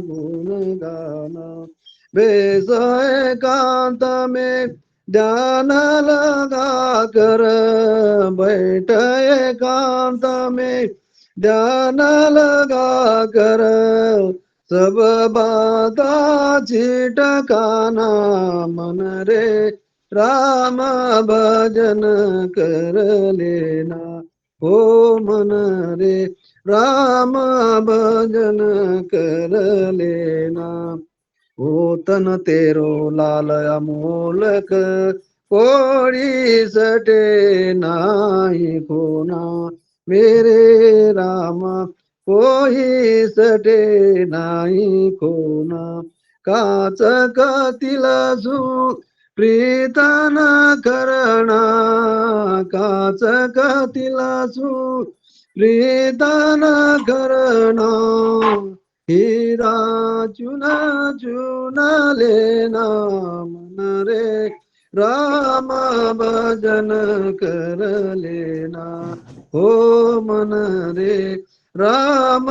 गुण गाना। बेस एकांत में ध्यान लगा कर, बैठ एकांत में ध्यान लगा कर, सब बाता छिटकाना मन रे राम भजन कर लेना। हो मन रे राम भजन कर लेना। ओ तन तेरो लाल अमोलक, कोड़ी सटे नाही कोना। मेरे राम कोई सटे नाही कोना। काच कतिला सु प्रीतन करणा, काच कतिला सु प्रीतन करणा। हीरा चुना चुना लेना मन रे राम भजन कर लेना। हो मन रे राम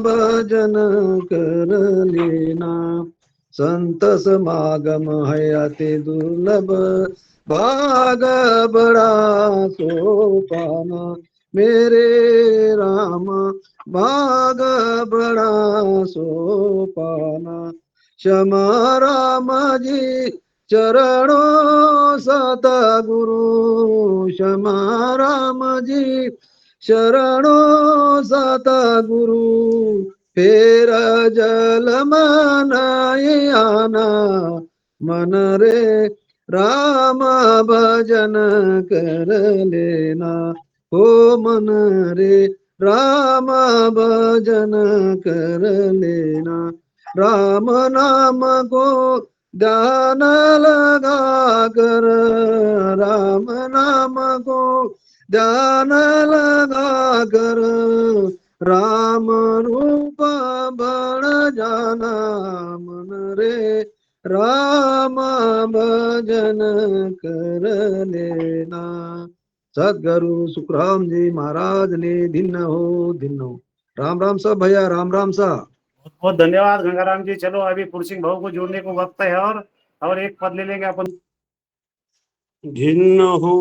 भजन कर लेना। संत समागम है अति दुर्लभ, भाग बड़ा सोपाना। मेरे राम भाग बड़ा सोपाना। क्षमा राम जी चरणों सतगुरु, क्षमा राम जी शरणों सतगुरु। फेर जल मनाई आना मन रे राम भजन कर लेना। हो मन रे राम भजन कर लेना। राम नाम को ध्यान लगा कर, राम नाम को ध्यान लगा कर, राम रूप बन जाना मन रे राम भजन कर लेना। सदगुरु सुखराम जी महाराज ने धिन्न हो, धिन्न हो। राम राम सा भैया, राम राम सा। बहुत बहुत धन्यवाद गंगाराम जी। चलो अभी पुरसिंह भाऊ को जोड़ने को वक्त है, और एक पद ले लेंगे अपन। धिन्न हो,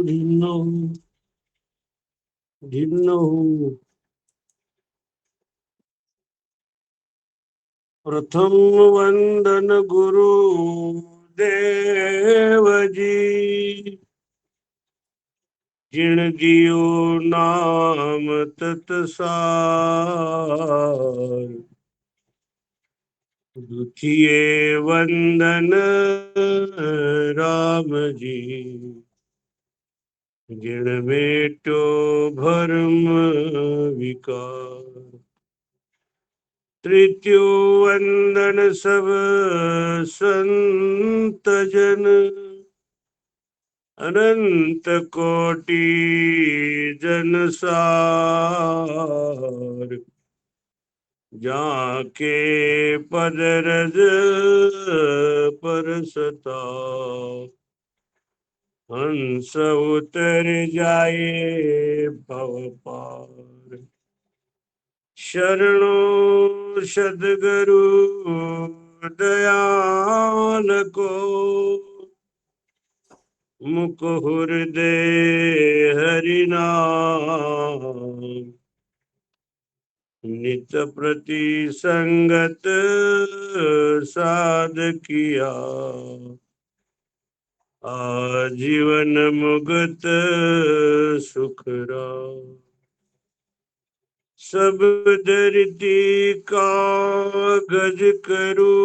धिन्न हो, धिन्न हो। प्रथम वंदन गुरु देव जी, जिन जियो नाम तत्सार। दुखिए वंदन राम जी, जिन बेटो भरम विकार। तृतीय वंदन सब संत जन, अनंत कोटि जन सार। जाके पद रज परसता, हंस उतर जाए भव पार। शरणो सद्गुरु दयाल को, मुख हृदय हरि नाम। नित प्रति संगत साध किया, आजीवन मुगत सुखरा। सब धरती कागज करू,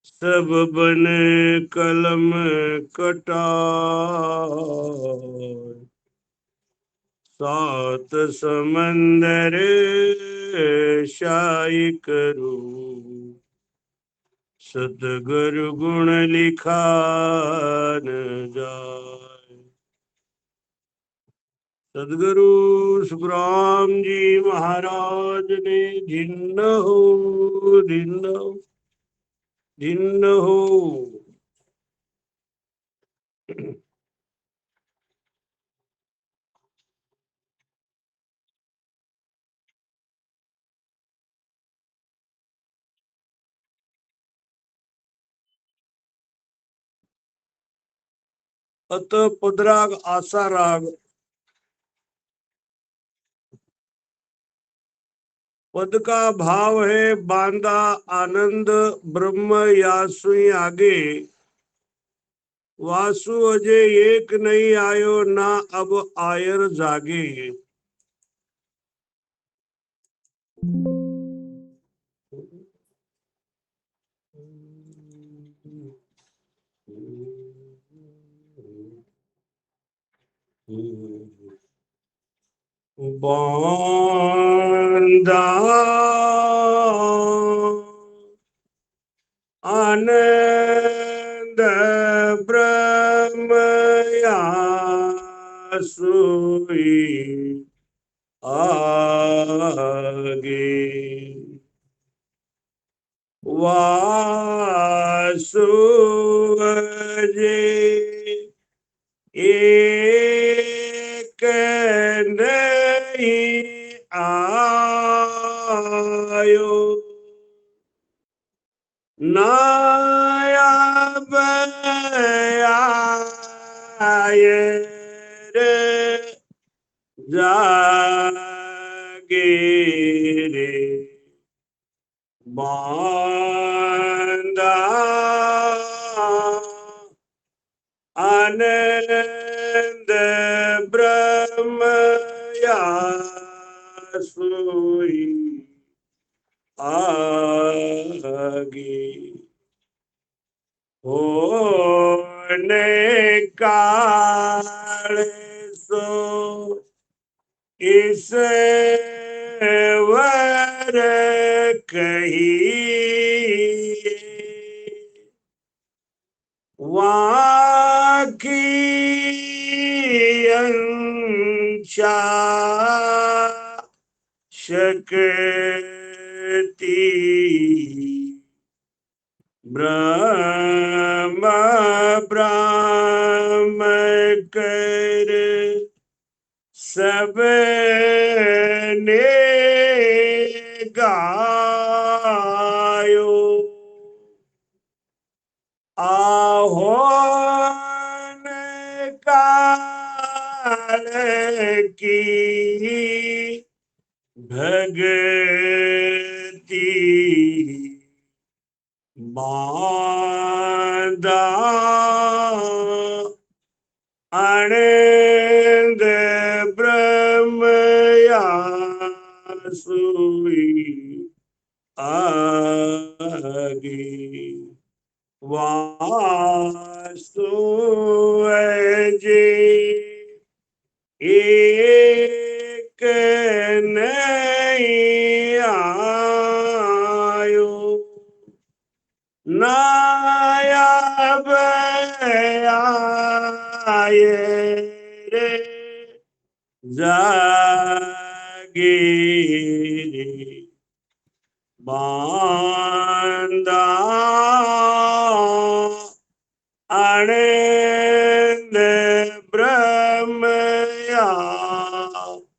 सब बन कलम कटार। सात समंदर शाही करू, सतगुरु गुण लिखा न जाए। सदगुरु सुखराम जी महाराज ने धिन्न हो, धिन्न हो, धिन्न हो। अत पदराग आशा राग। पद का भाव है बांदा आनंद ब्रह्म यासुई आगे। वासु अजय एक नहीं आयो ना अब आयर जागे। बांदा आनंद ब्रह्म यासुई आगे। वासु अजय एक नहीं आयो नायाब आये रे जागे रे। बांदा आनंद ब्रह्म यासुई आगे। होने काल सो इस वर कही वाकी अंशा शक्ति ब्रह्म ब्रह्म कर सब ने गायो। आहोन काल की भगती बांदा आनंद ब्रह्म यासुई आगे। वासु अजय एक नहीं आयो नायाब आये रे जागे रे। बांदा आनंद ब्रह्म यासुई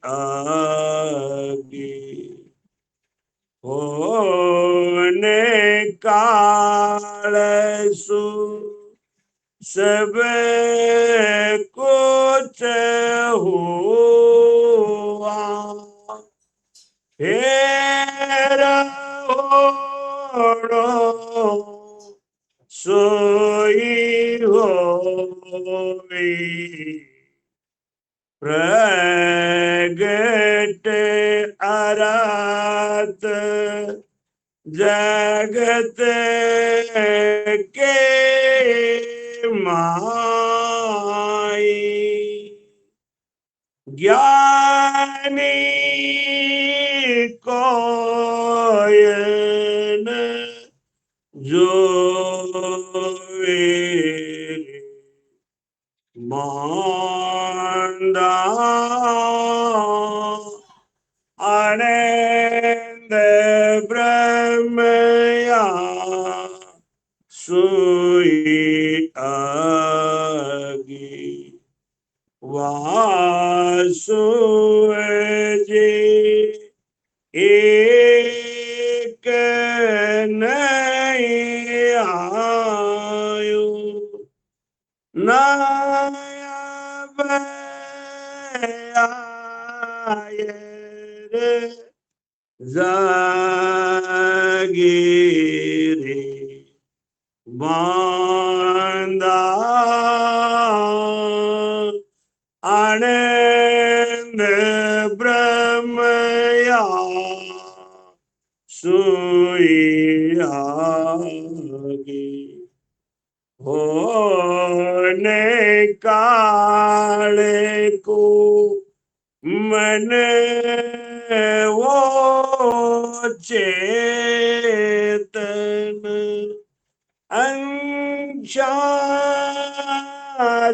आगे। होने काल सु सब कुछ हुआ हेर होड़ो सोई होवी प्रगट आरात जगत के माई ज्ञानी कोयन जो मांदा आनंद ब्रह्म यासुई आगे। वासु अजय एक नहीं आयो आयर जागिरे बांधा आनंद ब्रह्मया सुयागी होने काले को मन वो चेतन अंशा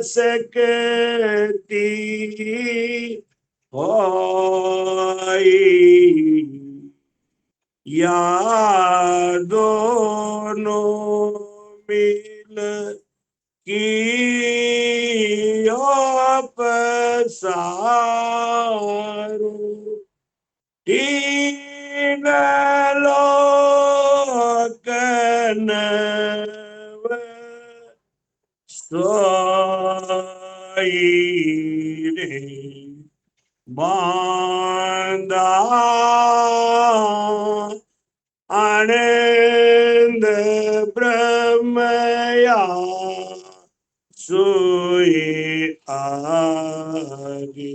सकती होई या दोनों मिल की पसारो तीन लोकन सोई रे बांधा आनंद ब्रह्मया सोई आगे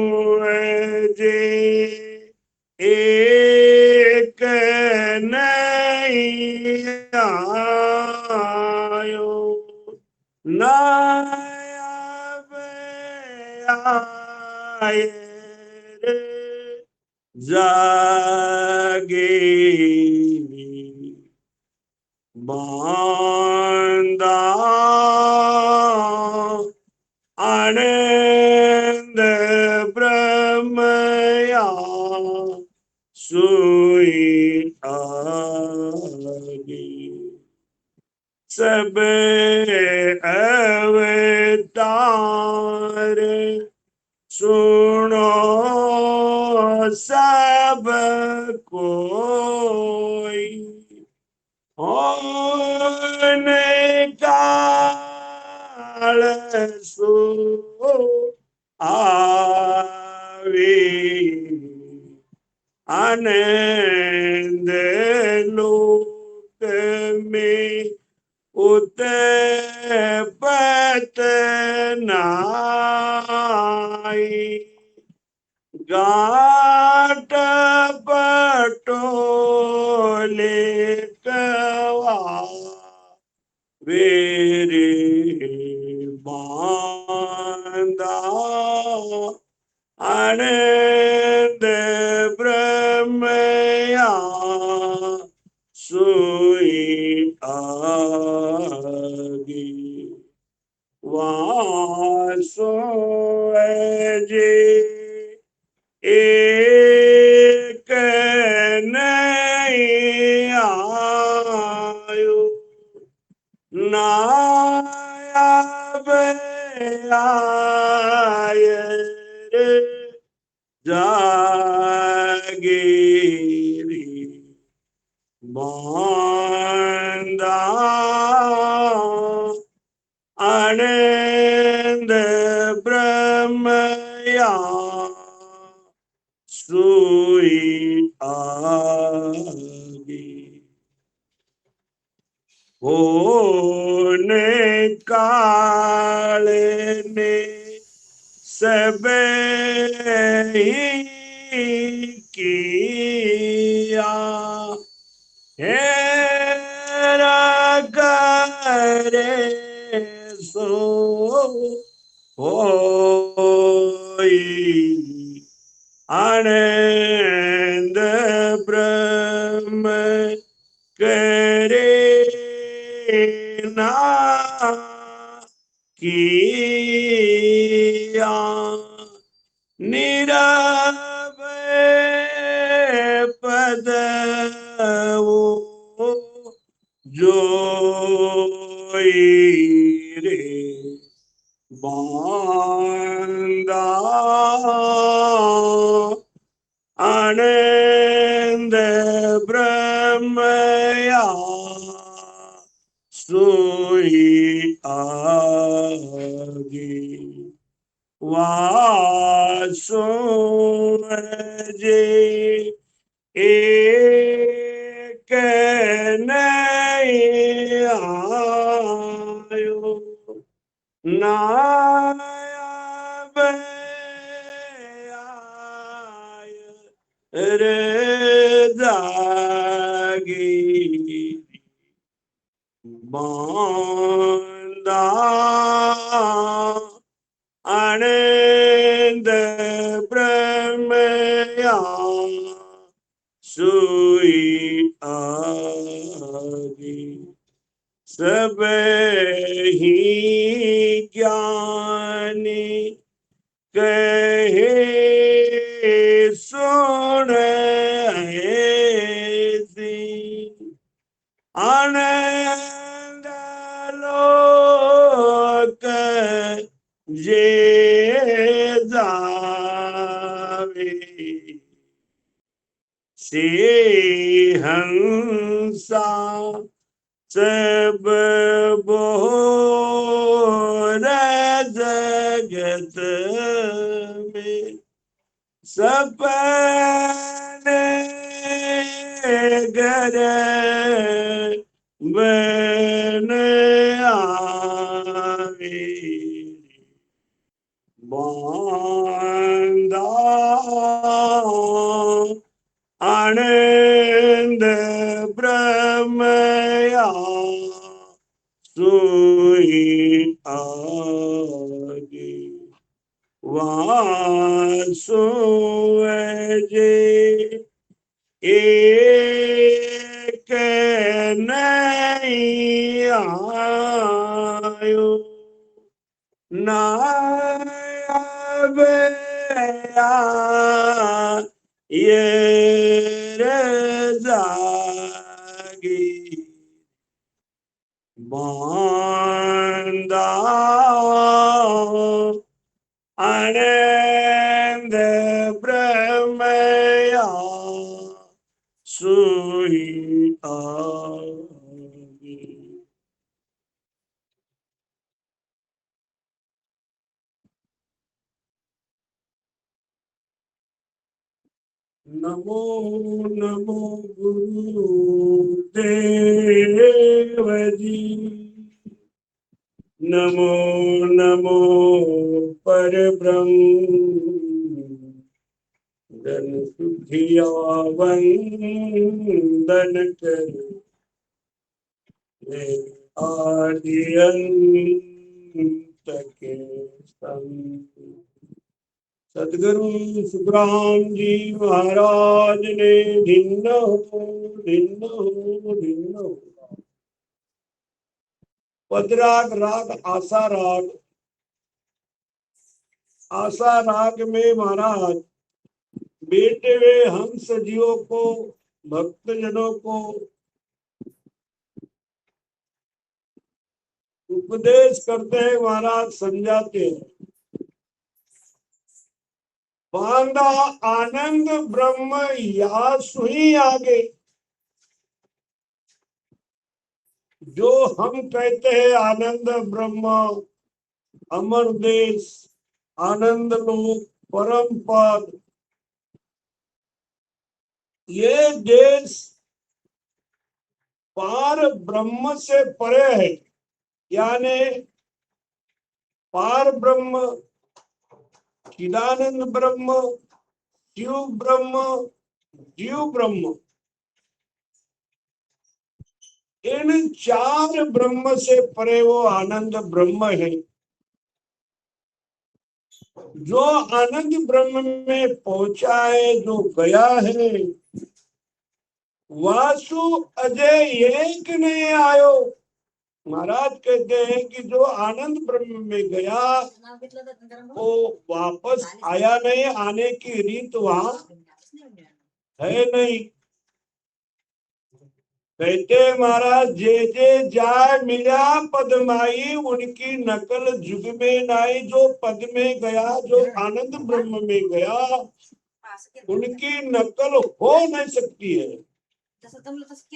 वासुजे एक नहीं आयो नायब आए जागे बांधा आनंद ब्रह्मया सोई आगे सब अवतार सुनो सब कोई होने काल सो आवे आनंद लोक में उत्पत नाई गाट पटोले कवा वेरे बांधा आनंद ब्रह्मया सोई आगे वासो जे एक नहीं आयो नायब आयर जागिरी बांधा आनंद ब्रह्मया सोई आगे होने काले ने सब ही किया हेरा करे सो होई आनंद ब्रह्म करे ना किया निरवय पद जोई रे बांधा आनंद ब्रह्मया सोई आ वासो जे एक नहीं आयो नायब आय रे जागी बांदा आनंद ब्रह्मया सुई आदि सब ही ज्ञानी कहे सुन ऐसी आनंद लोक जे जावे से हंसा सब बोर जगत में सपने घर बन आवे बांधा आनंद ब्रह्मया सोई आगे वासो जे एक नहीं आयो नायब ये रे जागी बांदा आनंद ब्रह्मया सुई आगे नमो नमो गुरुदेव जी नमो नमो परब्रह्म धन सुखिया वंदन कर आदि अंत के संग सदगुरु सुखराम जी महाराज ने भिन्न पदराग राग आशा राग में महाराज बेटे वे हंस जीवों को भक्तजनों को उपदेश करते हैं महाराज समझाते हैं बांधा आनंद ब्रह्म या सुई आगे जो हम कहते हैं आनंद ब्रह्म अमर देश आनंद लोक परम पद ये देश पार ब्रह्म से परे है यानी पार ब्रह्म चिदानंद ब्रह्म शिव ब्रह्म जीव ब्रह्म इन चार ब्रह्म से परे वो आनंद ब्रह्म है जो आनंद ब्रह्म में पहुंचा है जो गया है वासु अजय एक नहीं आयो महाराज कहते हैं कि जो आनंद ब्रह्म में गया वो वापस आया नहीं आने की रीत वहां है नहीं कहते महाराज जे जे जाय मिला पदमाई उनकी नकल जुग में नाई जो पद में गया जो आनंद ब्रह्म में गया उनकी नकल हो नहीं सकती है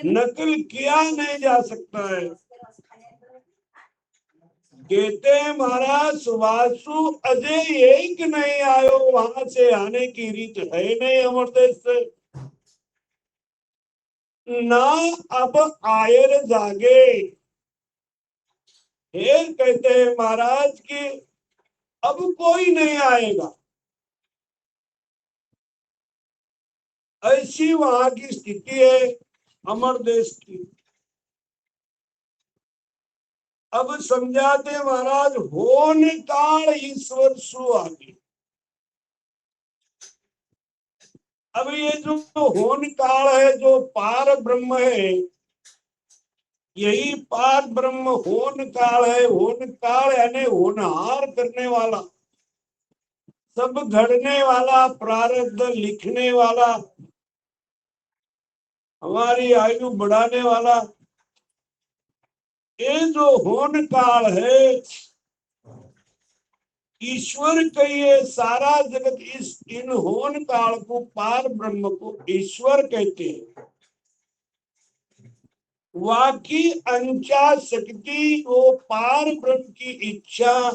नकल किया नहीं जा सकता है कहते हैं महाराज सुवासु अजय एक नहीं आयो, वहां से आने की रीत है नहीं अमर देश से, ना अब आयर जागे। फिर कहते हैं महाराज कि अब कोई नहीं आएगा, ऐसी वहां की स्थिति है अमर देश की। अब समझाते महाराज होन काल ईश्वर सु आगे। अब ये जो होन काल है, जो पार ब्रह्म है, यही पार ब्रह्म होन काल है। होन काल यानी होनहार करने वाला, सब घड़ने वाला, प्रारब्ध लिखने वाला, हमारी आयु बढ़ाने वाला, ये जो होन काल है, ईश्वर कहिए सारा जगत इस इन होन काल को, पार ब्रह्म को ईश्वर कहते हैं। वाकी अंचा शक्ति, वो पार ब्रह्म की इच्छा,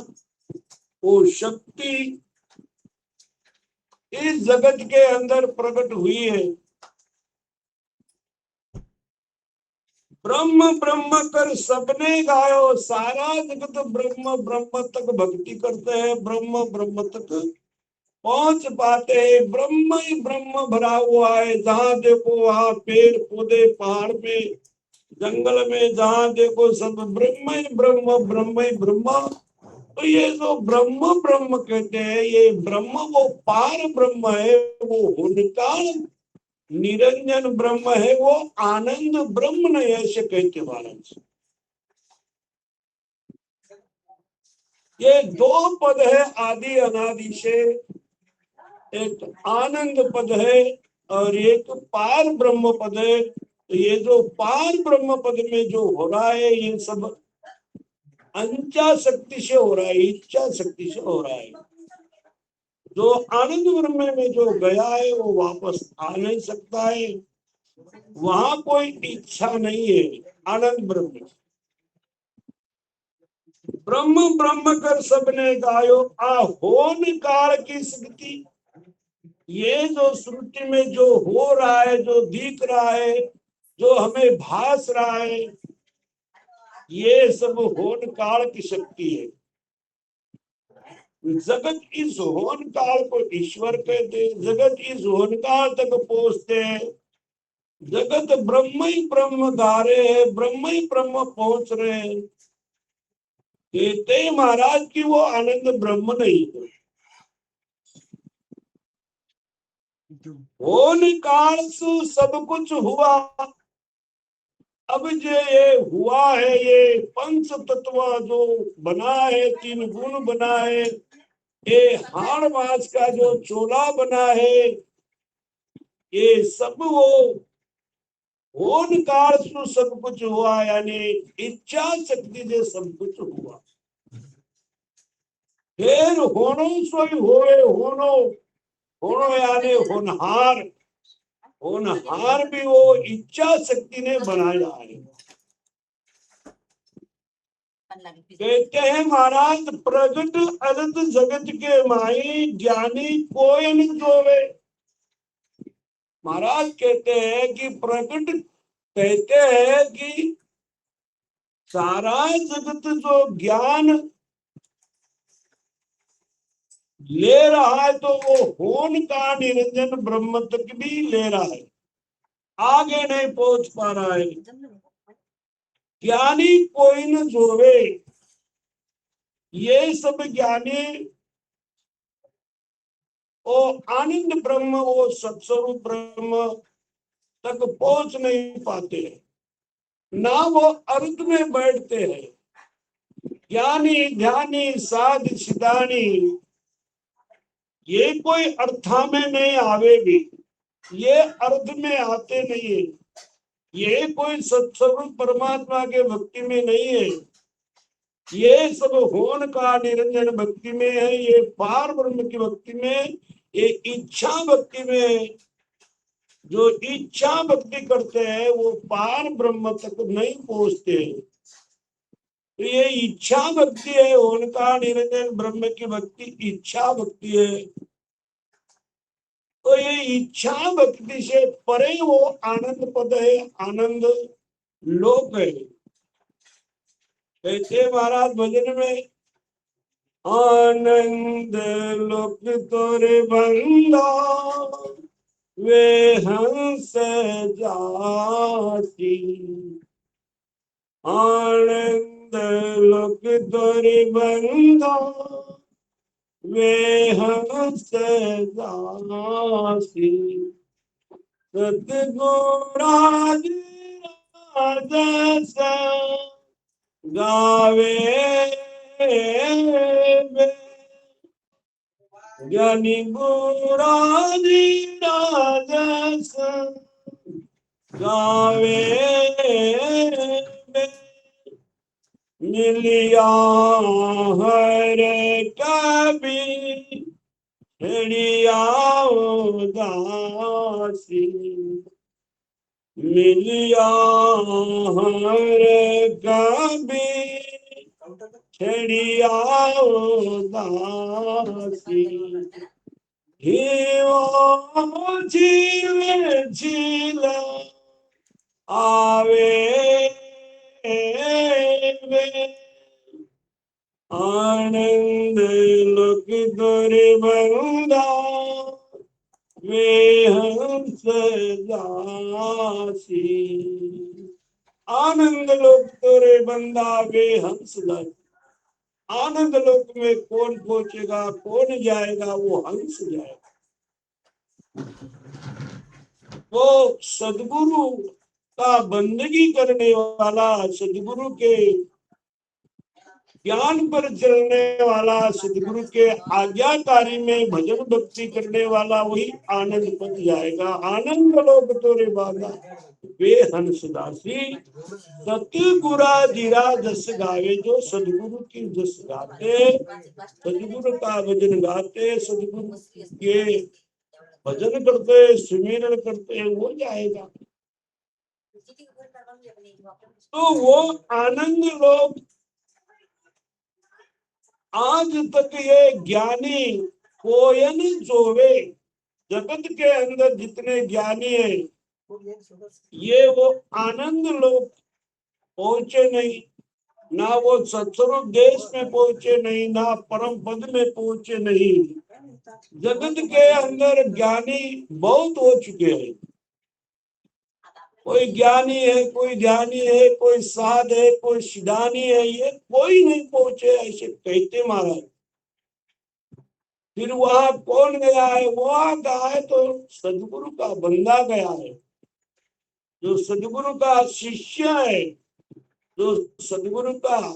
वो शक्ति इस जगत के अंदर प्रकट हुई है। ब्रह्म ब्रह्म कर सबने गायो, सारा जगत ब्रह्म ब्रह्म तक भक्ति करते हैं, ब्रह्म ब्रह्म तक पहुंच पाते हैं। ब्रह्म ही ब्रह्म भरा हुआ है, जहां देखो वहां पेड़ पौधे, पहाड़ पे, जंगल में, जहां देखो सब ब्रह्म ही ब्रह्म, ब्रह्म ही ब्रह्म। तो ये जो ब्रह्म ब्रह्म कहते हैं, ये ब्रह्म वो पार ब्रह्म है, वो हुनकाल निरंजन ब्रह्म है, वो आनंद ब्रह्म नहीं, ऐसे कहते महाराज। ये दो पद है आदि अनादि से, एक आनंद पद है और एक पार ब्रह्म पद है। तो ये जो पार ब्रह्म पद में जो हो रहा है, ये सब अंचा शक्ति से हो रहा है, इच्छा शक्ति से हो रहा है। जो आनंद ब्रह्म में जो गया है वो वापस आ नहीं सकता है, वहां कोई इच्छा नहीं है। आनंद ब्रह्म, ब्रह्म ब्रह्म कर सबने गायो, होन काल की स्थिति। ये जो श्रुति में जो हो रहा है, जो दिख रहा है, जो हमें भास रहा है, ये सब होन काल की शक्ति है। जगत इस होन काल को ईश्वर कहते, जगत इस होन काल तक पहुंचते हैं। जगत ब्रह्म ही ब्रह्म गा रहे हैं, ब्रह्म ही ब्रह्म पहुंच रहे हैं। कहते महाराज की वो आनंद ब्रह्म नहीं है। होन काल से सब कुछ हुआ। अब जो ये हुआ है, ये पंच तत्व जो बना है, तीन गुण बना है, ये हाड़ मास का जो चोला बना है, ये सब वो होन काल से सब कुछ हुआ, यानी इच्छा शक्ति से सब कुछ हुआ। फिर होनो सोई होए, होनो होनो यानी होनहार, होनहार भी वो इच्छा शक्ति ने बनाया है। कहते हैं महाराज प्रगट अनंत जगत के माई, ज्ञानी कोई न जोवे। महाराज कहते हैं कि प्रकट, कहते हैं कि सारा जगत जो ज्ञान ले रहा है, तो वो होन का निरंजन ब्रह्म तक भी ले रहा है, आगे नहीं पहुंच पा रहा है। ज्ञानी कोई न जोवे, ये सब ज्ञानी वो आनंद ब्रह्म, वो सत्स्वरूप ब्रह्म तक पहुंच नहीं पाते हैं, ना वो अर्थ में बैठते हैं। ज्ञानी ध्यानी साध सिद्धानी, ये कोई अर्था में नहीं आवे भी, ये अर्थ में आते नहीं है, ये कोई सत्स्वरूप परमात्मा के भक्ति में नहीं है, ये सब होन का निरंजन भक्ति में है, ये पार ब्रह्म की भक्ति में, ये इच्छा भक्ति में है। जो इच्छा भक्ति करते हैं वो पार ब्रह्म तक नहीं पहुंचते हैं। तो ये इच्छा भक्ति है, ओंकार निरंजन ब्रह्म की भक्ति इच्छा भक्ति है। तो ये इच्छा भक्ति से परे वो आनंद पद है, आनंद लोक है। कहते महाराज भजन में, आनंद लोक तोरे बंदा वे हंस जाती, आनंद लोक तोरे बंदा वे हंस जाती, सतगुराज राजस गावे ज्ञानी गुराजी राजस गावे मिलिया हर कभी छड़िया उदासी, मिलिया हर कभी छड़िया उदासी, झील झील आवे आनंद लोक तोरे बंदा वे हंस जासी, आनंद लोक तोरे बंदा वे हंस जासी। आनंद लोक में कौन पहुंचेगा, कौन जाएगा? वो हंस जाएगा। वो सदगुरु का बंदगी करने वाला, सदगुरु के ज्ञान पर चलने वाला, सदगुरु के आज्ञाकारी में भजन भक्ति करने वाला वही आनंद पद जाएगा। आनंद लोक तोरे बांधा वे हंसदासी, सतगुरा जीरा जस गावे। जो सदगुरु की जस गाते, सदगुरु का भजन गाते, सदगुरु के भजन करते, सुमिरन करते, वो जाएगा। तो वो आनंद लोक आज तक ये ज्ञानी कोयन जोवे, जगत के अंदर जितने ज्ञानी है ये वो आनंद लोक पहुंचे नहीं। ना वो सत्स्वरूप देश में पहुंचे नहीं, ना परम पद में पहुंचे नहीं। जगत के अंदर ज्ञानी बहुत हो चुके हैं। कोई ज्ञानी है, कोई ध्यानी है, कोई साध है, कोई सिद्धानी है, ये कोई नहीं पहुंचे, ऐसे कहते महाराज। फिर वहां कौन गया है? वहां गया है तो सदगुरु का बंदा गया है, जो सदगुरु का शिष्य है, जो सदगुरु का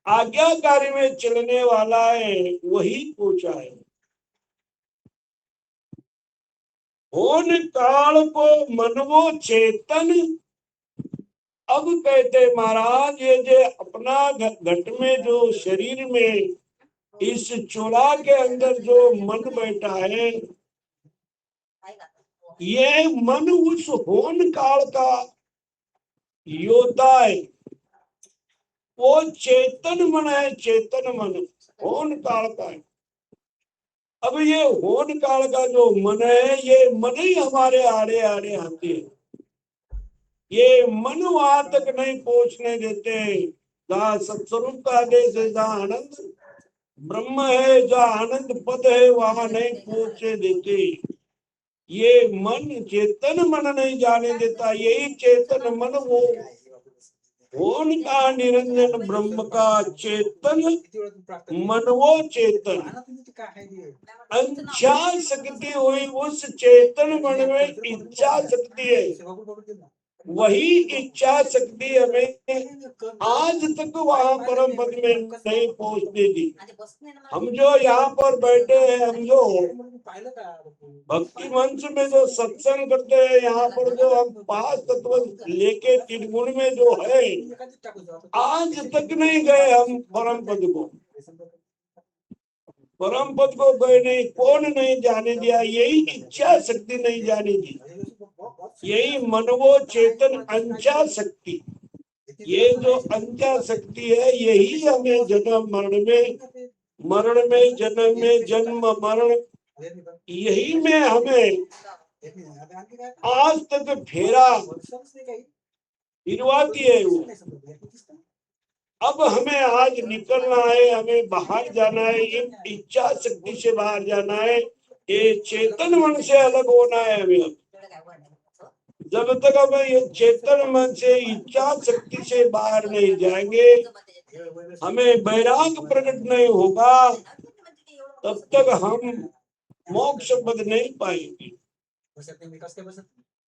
आज्ञाकारी में चलने वाला है, वही पहुंचा है। होन काल को मनवो चेतन। अब कहते महाराज, ये जो अपना घट में, जो शरीर में, इस चूड़ा के अंदर जो मन बैठा है, ये मन उस होन काल का योद्धा है। वो चेतन मन है, चेतन मन होन काल का है। अब ये होन काल का जो मन है, ये मन ही हमारे आड़े आड़े आते हैं। ये मन वहां तक नहीं पहुंचने देते। जहाँ सत्स्वरूप का देश है, जहाँ आनंद ब्रह्म है, जहाँ आनंद पद है, वहां नहीं पहुंचे देते। ये मन चेतन मन नहीं जाने देता। यही चेतन मन वो होन का निरंजन ब्रह्म का चेतन मन, वो चेतन अंशा शक्ति हुई। उस चेतन मन में इच्छा शक्ति है, वही इच्छा शक्ति हमें आज तक वहां परम पद में नहीं पहुंचने दी। हम जो यहाँ पर बैठे हैं, हम जो भक्ति मंच में जो सत्संग करते हैं, यहाँ पर जो हम 5 तत्व लेके त्रिगुण में जो है, आज तक नहीं गए हम परम पद को। परम पद को गए नहीं, कौन नहीं जाने दिया? यही इच्छा शक्ति नहीं जाने दी। यही मनवो चेतन अंशा शक्ति, ये जो अंत्या शक्ति है यही हमें जन्म मरण में जन्म में जन्म मरण यही में हमें आज तक फेरा फिरवाती है वो। अब हमें आज निकलना है, हमें बाहर जाना है, इन इच्छा शक्ति से बाहर जाना है, ये चेतन मन से अलग होना है हमें। जब तक हम ये चेतन मन से इच्छा शक्ति से बाहर नहीं जाएंगे, हमें वैराग प्रकट नहीं होगा, तब तक हम मोक्ष पद नहीं पाएंगे।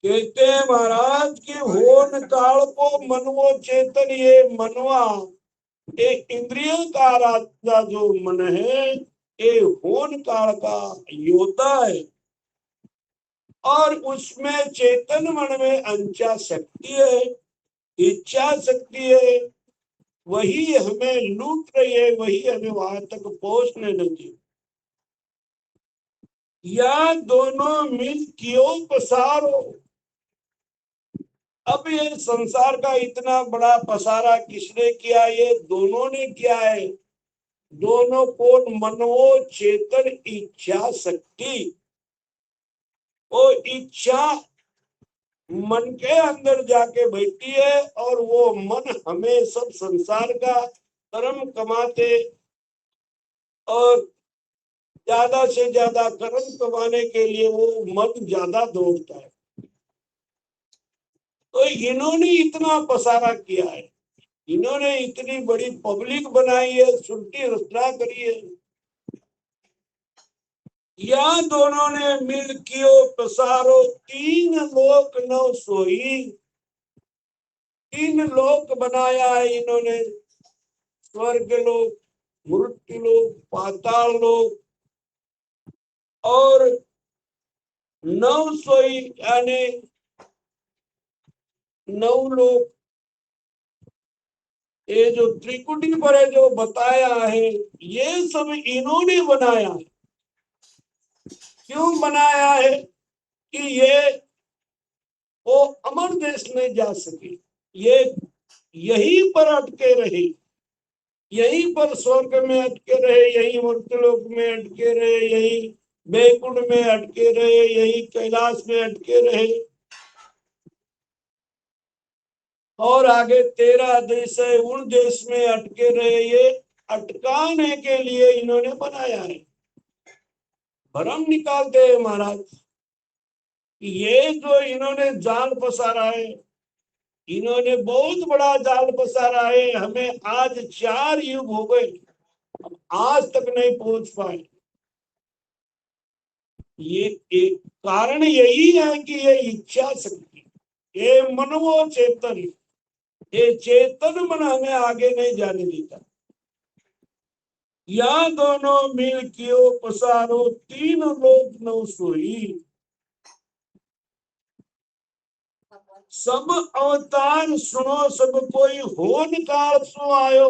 कहते हैं महाराज कि होन काल को मनवो चेतन, ये मनवा ये इंद्रिय का राजा जो मन है ये होन काल का योद्धा है, और उसमें चेतन मन में अंचा शक्ति है, इच्छा शक्ति है, वही हमें लूट रही है, वही हमें वहां तक पहुंचने लगी। या दोनों मिल क्यों पसारो। अब ये संसार का इतना बड़ा पसारा किसने किया? ये दोनों ने किया है। दोनों को मनवो चेतन इच्छा शक्ति, वो इच्छा मन के अंदर जाके बैठी है, और वो मन हमें सब संसार का कर्म कमाते और ज्यादा से ज्यादा कर्म कमाने के लिए वो मन ज्यादा दौड़ता है। तो इन्होंने इतना पसारा किया है, इन्होंने इतनी बड़ी पब्लिक बनाई है, सुल्टी रचना करी है। या दोनों ने मिल कियो पसारो, तीन लोक न सोई। तीन लोक बनाया है इन्होंने, स्वर्ग लोक, मृत्यु लोक, पाताल लोक, और नव सोई यानी नव लोक। ये जो त्रिकुटी पर है जो बताया है, ये सब इन्होंने बनाया है। क्यों बनाया है? कि ये वो अमर देश में जा सके, ये यहीं पर अटके रहे, यहीं पर स्वर्ग में अटके रहे, यहीं मृत्युलोक में अटके रहे, यहीं बैकुंठ में अटके रहे, यहीं कैलाश में अटके रहे, और आगे 13 देश है, उन देश में अटके रहे। ये अटकाने के लिए इन्होंने बनाया है। भ्रम निकालते हैं महाराज, ये जो इन्होंने जाल पसारा है, इन्होंने बहुत बड़ा जाल पसारा है। हमें आज 4 युग हो गए, आज तक नहीं पहुंच पाए। ये एक कारण यही है कि ये इच्छा शक्ति, ये मनवो चेतन, ये चेतन मन हमें आगे नहीं जाने देता। या दोनों मिल कियो पसारो, तीन लोक न सोई। सब अवतार सुनो सब कोई, होन काल सो आयो।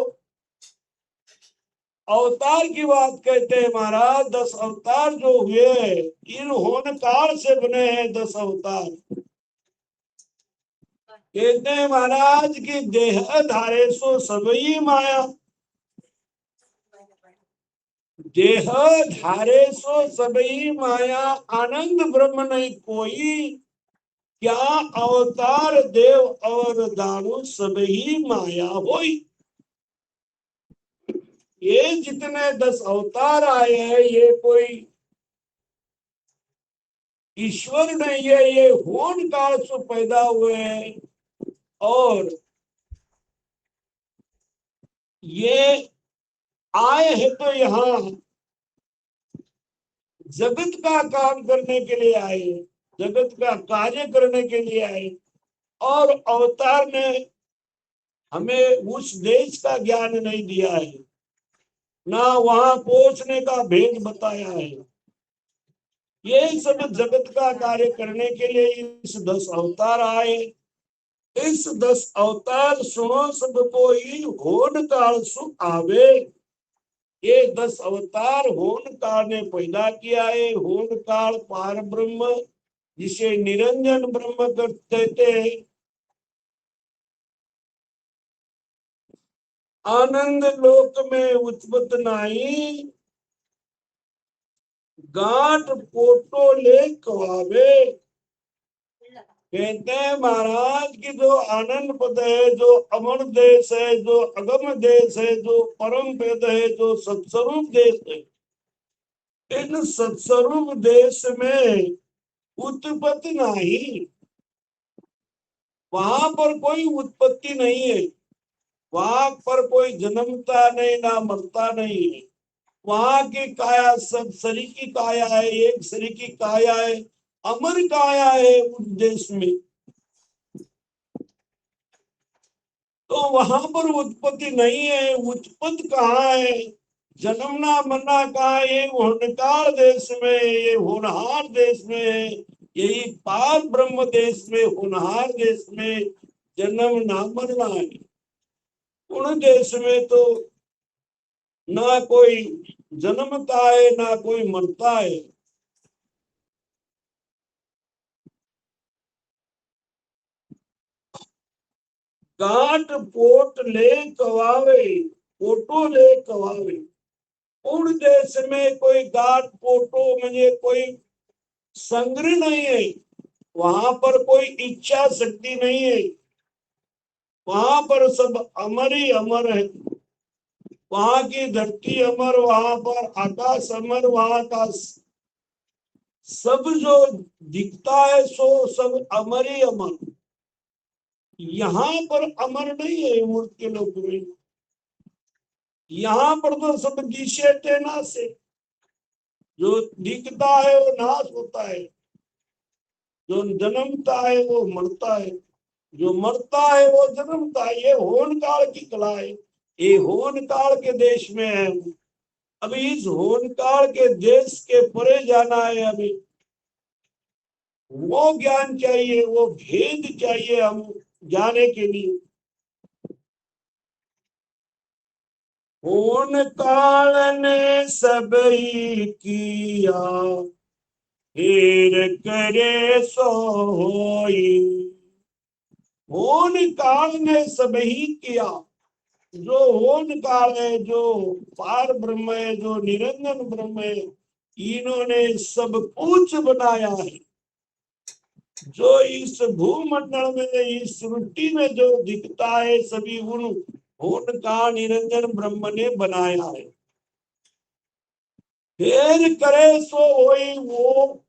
अवतार की बात कहते हैं महाराज, 10 अवतार जो हुए, इन होन काल से बने हैं 10 अवतार। कहते हैं महाराज की देह धारे सो सबई माया, देह धारे सो सबई माया, आनंद ब्रह्म नहीं कोई, क्या अवतार देव और दारू सबही माया होई। ये जितने 10 अवतार आए हैं, ये कोई ईश्वर नहीं है, ये होन काल से पैदा हुए हैं, और ये आए हैं तो यहाँ जगत का काम करने के लिए आए, जगत का कार्य करने के लिए आए। और अवतार ने हमें उस देश का ज्ञान नहीं दिया है, ना वहां पहुंचने का भेद बताया है। ये सब जगत का कार्य करने के लिए इस 10 अवतार आए। इस 10 अवतार सुनो सब कोई, होन काल सु आवे। ये 10 अवतार होन काल ने पैदा किया है। होन काल पार ब्रह्म, जिसे निरंजन ब्रह्म कहते हैं, आनंद लोक में उत्पत्त नाही, गांठ पोटो ले कवावे। कहते हैं महाराज की जो आनंद पद है, जो अमर देश है, जो अगम देश है, जो परम पद है, जो सत्स्वरूप देश है, इन सत्स्वरूप देश में उत्पत्ति नहीं, वहां पर कोई उत्पत्ति नहीं है, वहां पर कोई जन्मता नहीं, ना मरता नहीं है। वहां की काया सब शरीर की काया है, एक शरीर की काया है, अमर काया है उस देश में। तो वहां पर उत्पत्ति नहीं है। उत्पत्ति कहाँ है? जन्मना मरना कहाँ है? ये होनकार देश में, ये होनहार देश में, यही पार ब्रह्म देश में, होनहार देश में जन्म ना मरना है। उन देश में तो ना कोई जन्मता है, ना कोई मरता है। गांठ पोट ले कवावे, पोटो ले कवावे। उन देश में कोई गांठ पोटो म्हणजे कोई संग्रह नहीं है, वहां पर कोई इच्छा शक्ति नहीं है, वहां पर सब अमर ही अमर है। वहां की धरती अमर, वहां पर आकाश अमर, वहां का सब जो दिखता है सो सब अमर ही अमर। यहाँ पर अमर नहीं है मूर्ति लोक में। यहाँ पर तो सब दिशे थे नाश है। जो दिखता है वो नाश होता है, जो जन्मता है वो मरता है, जो मरता है वो जन्मता है। ये होन काल की कला है, ये होन काल के देश में है। अभी इस होन काल के देश के परे जाना है। अभी वो ज्ञान चाहिए, वो भेद चाहिए हम जाने के लिए। होन काल ने सब ही किया, फिर करे सो होई। होन काल ने सब ही किया। जो होन काल है, जो पार ब्रह्म है, जो निरंजन ब्रह्म है, इन्होंने सब कुछ बनाया है। जो इस भूमंडल में, इस सृष्टि में जो दिखता है, सभी उन होन का निरंजन ब्रह्म ने बनाया है। फिर करे सो होई, वो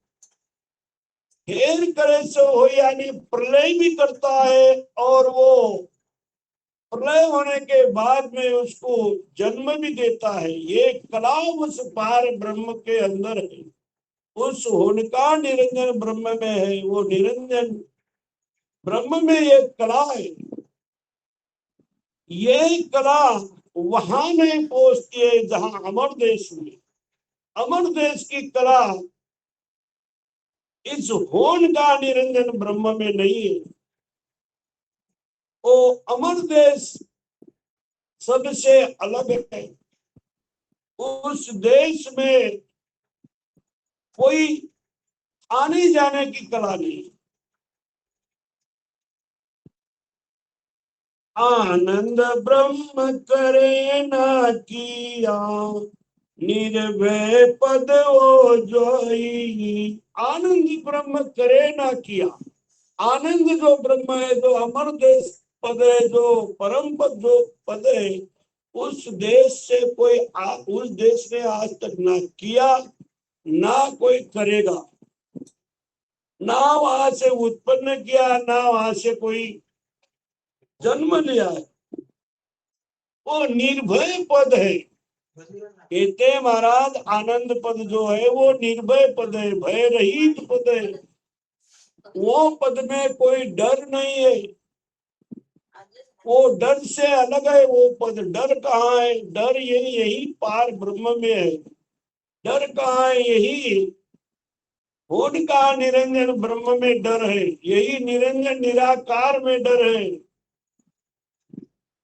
फिर करे सो हो यानी प्रलय भी करता है, और वो प्रलय होने के बाद में उसको जन्म भी देता है। ये कला उस पार ब्रह्म के अंदर है, उस होनका निरंजन ब्रह्म में है। वो निरंजन ब्रह्म में ये कला है। ये कला वहां नहीं पहुंचती है जहां अमर देश में। अमर देश की कला इस होन का निरंजन ब्रह्म में नहीं है। वो अमर देश सबसे अलग है। उस देश में कोई आने जाने की कला नहीं। आनंद ब्रह्म करे ना किया, निर्भय पद ओ जोई। आनंद ब्रह्म करे ना किया। आनंद जो ब्रह्म है, जो अमर देश पद है, जो परम पद जो पद है, उस देश से कोई उस देश ने आज तक ना किया, ना कोई करेगा। ना वहां से उत्पन्न किया, ना वहां से कोई जन्म लिया है। वो निर्भय पद है। कहते महाराज आनंद पद जो है वो निर्भय पद है, भय रहित पद है। वो पद में कोई डर नहीं है। वो डर से अलग है वो पद। डर कहाँ है? डर यही पार ब्रह्म में है। डर कहाँ है? यही होन का निरंजन ब्रह्म में डर है। यही निरंजन निराकार में डर है।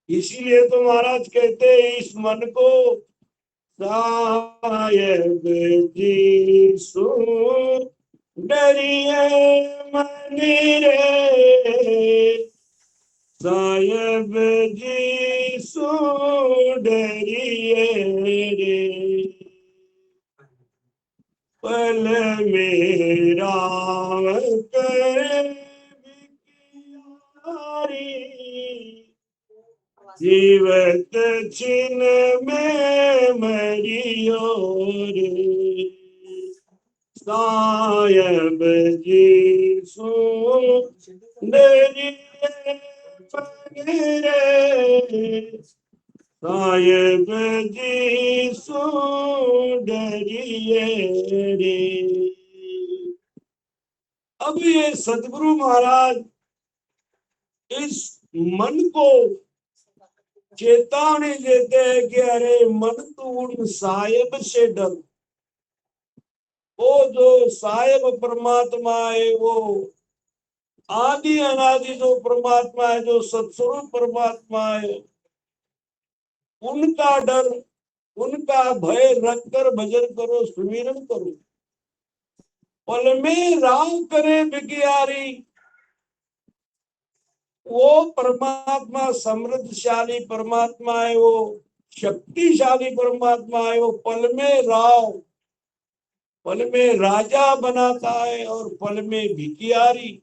इसीलिए तो महाराज कहते हैं इस मन को साहेब जी सु डरिए मन रे, साहेब जी सो डरिए रे, पल मेरा करे भिखारी, जीवत छिन में मरियो रे, साहेब जी सो डरिए रे, साहेब जी सो डरिए रे। अब ये सतगुरु महाराज इस मन को चेतावनी देते हैं कि अरे मन तू उन साहेब से डर। वो जो साहेब परमात्मा है, वो आदि अनादि जो परमात्मा है, जो सत्स्वरूप परमात्मा है, उनका डर, उनका भय रखकर भजन करो, सुमिरन करो। पल में राम करे बिगियारी, वो परमात्मा समृद्धशाली परमात्मा है, वो शक्तिशाली परमात्मा है। वो पल में राव, पल में राजा बनाता है और पल में भिखियारी।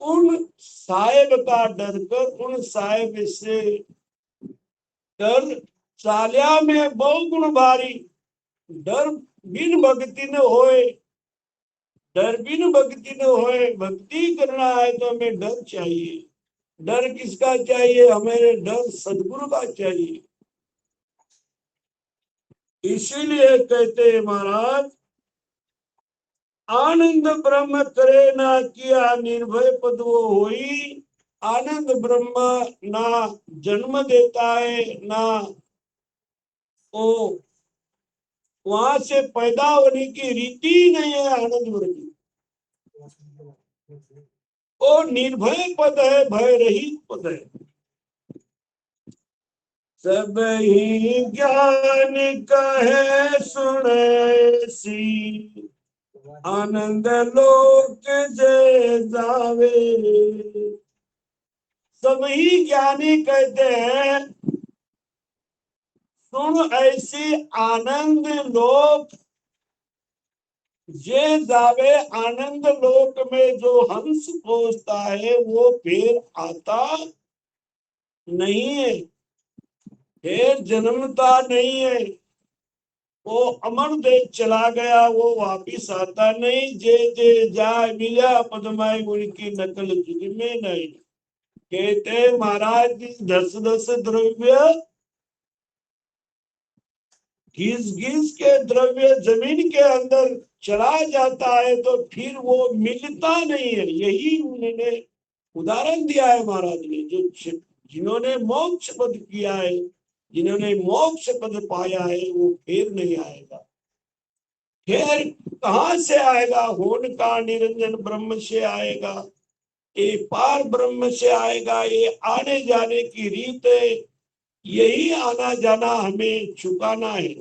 उन साहेब का डर कर, उन साहेब से डर चालिया में बहु गुण भारी। डर बिन भक्ति न होए, डर बिन भक्ति न होए। भक्ति करना है तो हमें डर चाहिए। डर किसका चाहिए? हमें डर सदगुरु का चाहिए। इसीलिए कहते हैं महाराज, आनंद ब्रह्म करे ना किया निर्भय पद वो होई। आनंद ब्रह्म ना जन्म देता है, ना वो वहां से पैदा होने की रीति नहीं है। आनंद ब्रह्म वो निर्भय पद है, भय रहित पद है। सब ही ज्ञान कहे सुने सी, आनंद लोक जे जावे। सब ही ज्ञानी कहते हैं सुन ऐसी आनंद लोक जे जावे। आनंद लोक में जो हंस पहुंचता है वो फिर आता नहीं है, फिर जन्मता नहीं है। वो अमर देश चला गया, वो वापिस आता नहीं। जे जे जाय मिला पदमाई, उनकी नकल जुग में नहीं। कहते महाराज 10-10 द्रव्य घिस घिस के द्रव्य जमीन के अंदर चला जाता है तो फिर वो मिलता नहीं है। यही उन्होंने उदाहरण दिया है महाराज ने। जो जिन्होंने मोक्ष पद किया है, जिन्होंने मोक्ष पद पाया है, वो फिर नहीं आएगा। फिर कहाँ से आएगा? होन का निरंजन ब्रह्म से आएगा, ये पार ब्रह्म से आएगा। ये आने जाने की रीत है, यही आना जाना हमें चुकाना है।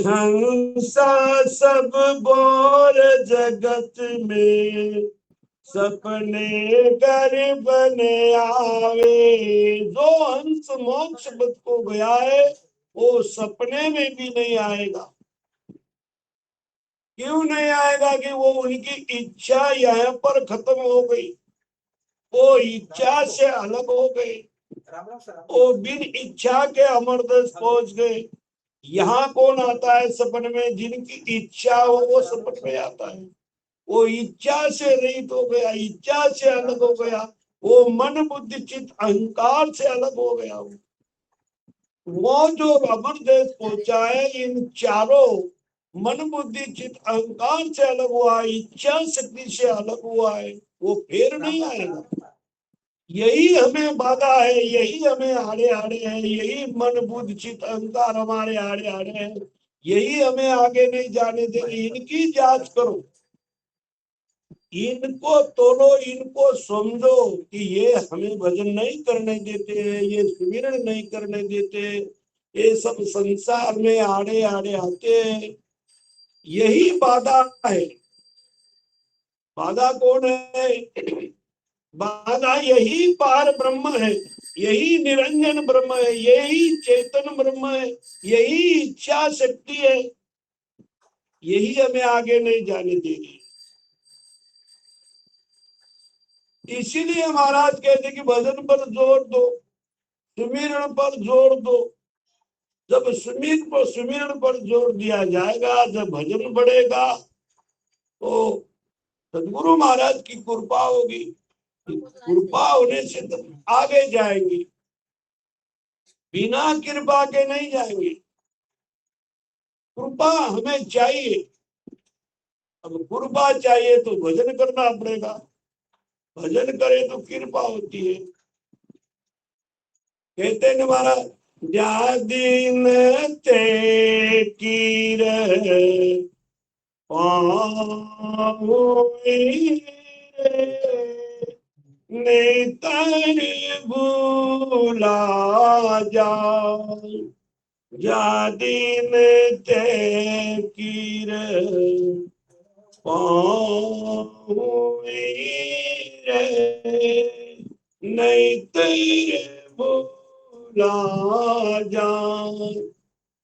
हंसा सब बोर जगत में, सपने घर बने आवे। जो हंस मोक्ष पद को गया है वो सपने में भी नहीं आएगा। क्यों नहीं आएगा? कि वो उनकी इच्छा यहाँ पर खत्म हो गई, वो इच्छा से अलग हो गए, वो बिन इच्छा के अमरदस पहुंच गए। यहाँ कौन आता है सपन में? जिनकी इच्छा हो वो सपन में आता है। वो इच्छा से रहित हो गया, इच्छा से अलग हो गया, वो मन बुद्धि चित्त अहंकार से अलग हो गया। वो जो अमर देश पहुंचा है, इन चारों मन बुद्धि चित्त अहंकार से अलग हुआ, इच्छा शक्ति से अलग हुआ है, वो फिर नहीं आएगा। यही हमें बाधा है, यही हमें आड़े आड़े है, यही मन बुद्धि चित्त अहंकार हमारे आड़े आड़े है, यही हमें आगे नहीं जाने दे। इनकी जांच करो, इनको तोलो, इनको समझो कि ये हमें भजन नहीं करने देते, ये सुमिरन नहीं करने देते, ये सब संसार में आड़े आड़े आते हैं। यही बाधा है। बाधा कौन है? बाधा यही पार ब्रह्म है, यही निरंजन ब्रह्म है, यही चेतन ब्रह्म है, यही इच्छा शक्ति है, यही हमें आगे नहीं जाने देगी। इसीलिए महाराज कहते कि भजन पर जोर दो, सुमिरन पर जोर दो। जब सुमिरन पर जोर दिया जाएगा, जब भजन बढ़ेगा, तो सदगुरु महाराज की कृपा होगी। कृपा होने से तो आगे जाएंगे, बिना कृपा के नहीं जाएंगे। कृपा हमें चाहिए। अब कृपा चाहिए तो भजन करना पड़ेगा, भजन करे तो कृपा होती है। कहते न महाराज, जा दिन ते कीर नेतर भूला जाए, जा दिन ते कीर नहीं तेरे भूला जाए,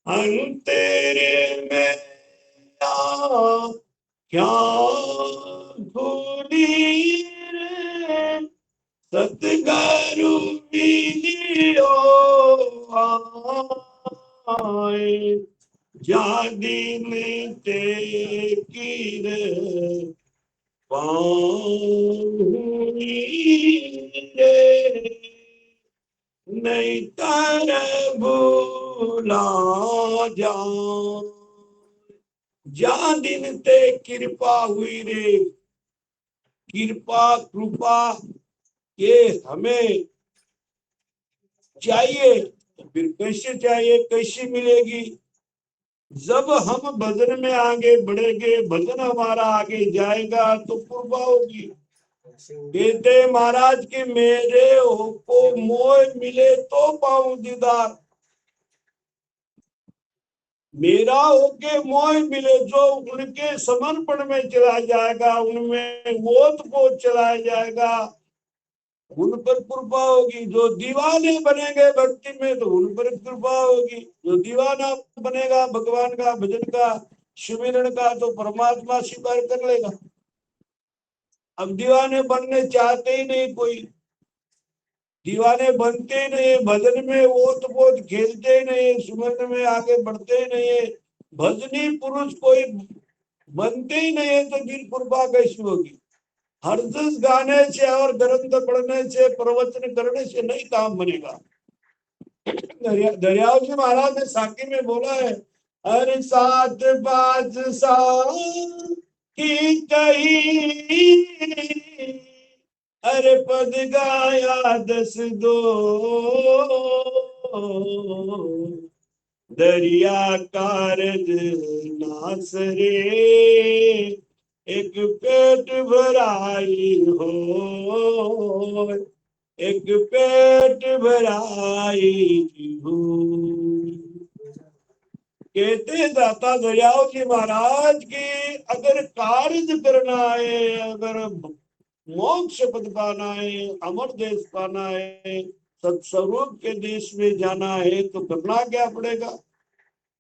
हम तेरे में क्या भूली रे, सतगुरु मिलियो आए, जा दिन ते कीर पाहुनी रे, नहीं तर भूला जा, जा दिन ते कृपा हुई रे। कृपा कृपा ये हमें चाहिए, तो फिर कैसे चाहिए, कैसे मिलेगी? जब हम भजन में आगे बढ़ेंगे, भजन हमारा आगे जाएगा तो कृपा होगी। कहते महाराज के मेरे को मोह मिले तो पाऊं दीदार, मेरा होके मोह मिले, जो उनके समर्पण में चला जाएगा, उनमें ओत पोत चला जाएगा, उन पर कृपा होगी। जो दीवाने बनेंगे भक्ति में तो उन पर कृपा होगी। जो दीवाना बनेगा भगवान का भजन का सुमिरन का, तो परमात्मा स्वीकार कर लेगा। अब दीवाने बनने चाहते ही नहीं, कोई दीवाने बनते ही नहीं, भजन में ओत पोत खेलते ही नहीं, सुमिरन में आगे बढ़ते ही नहीं है, भजनी पुरुष कोई बनते ही नहीं है, तो फिर कृपा कैसी होगी? हरदस गाने से और ग्रंथ पढ़ने से, प्रवचन करने से नहीं काम बनेगा। दरियाव जी महाराज ने साकी में बोला है, हर सात बादशाह की कही, अरे पद गाया 10 दो, दरिया कारज नास रे, एक पेट भराई हो, एक पेट भराई हो। कहते दाता दरियाव जी महाराज की अगर कार्य करना है, अगर मोक्ष पद पाना है, अमर देश पाना है, सत्स्वरूप के देश में जाना है, तो करना क्या पड़ेगा?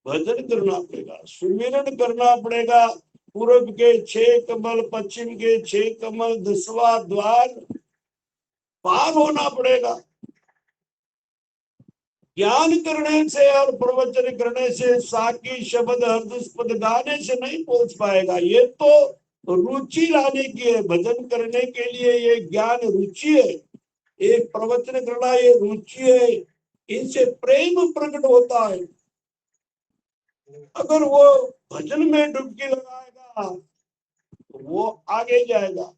भजन करना पड़ेगा, सुमिरन करना पड़ेगा। पूर्व के 6 कमल, पश्चिम के 6 कमल, 10वां द्वार पार होना पड़ेगा। ज्ञान करने से और प्रवचन करने से, साकी शब्द हरदस पद गाने से नहीं पहुंच पाएगा। ये तो रुचि लाने की है, भजन करने के लिए ये ज्ञान रुचि है, एक प्रवचन करना ये रुचि है, इनसे प्रेम प्रकट होता है। अगर वो भजन में डुबकी लगाएगा तो वो आगे जाएगा।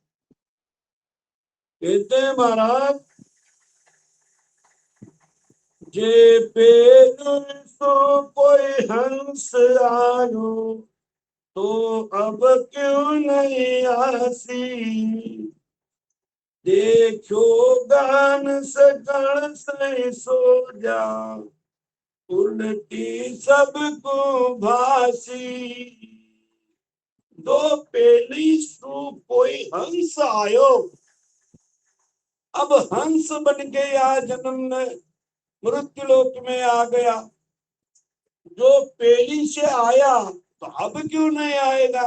कहते हैं महाराज, जे पेड़ सो कोई हंस आयो, तो अब क्यों नहीं आसी, देखो गान सकल से सो जा, उल्टी सबको भासी। तो पहली सु कोई हंस आयो, अब हंस बन के यहाँ जन्म मृत्यु लोक में आ गया। जो पहली से आया तो अब क्यों नहीं आएगा?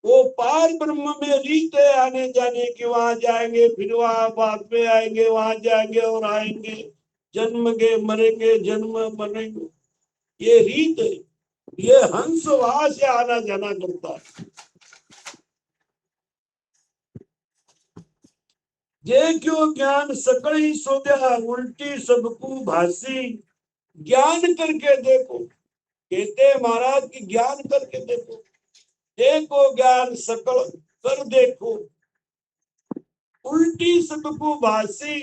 वो पार ब्रह्म में रीत है आने जाने की, वहां जाएंगे फिर वहां बाद में आएंगे, वहां जाएंगे और आएंगे, जन्म के मरेंगे, जन्म मरेंगे, ये रीत है। ये हंस वहां से आना जाना करता है। जे क्यों ज्ञान सकल ही सोध्या, उल्टी सबको भासी। ज्ञान करके देखो, कहते महाराज की ज्ञान करके देखो, देखो ज्ञान सकल कर देखो, उल्टी सबको भासी।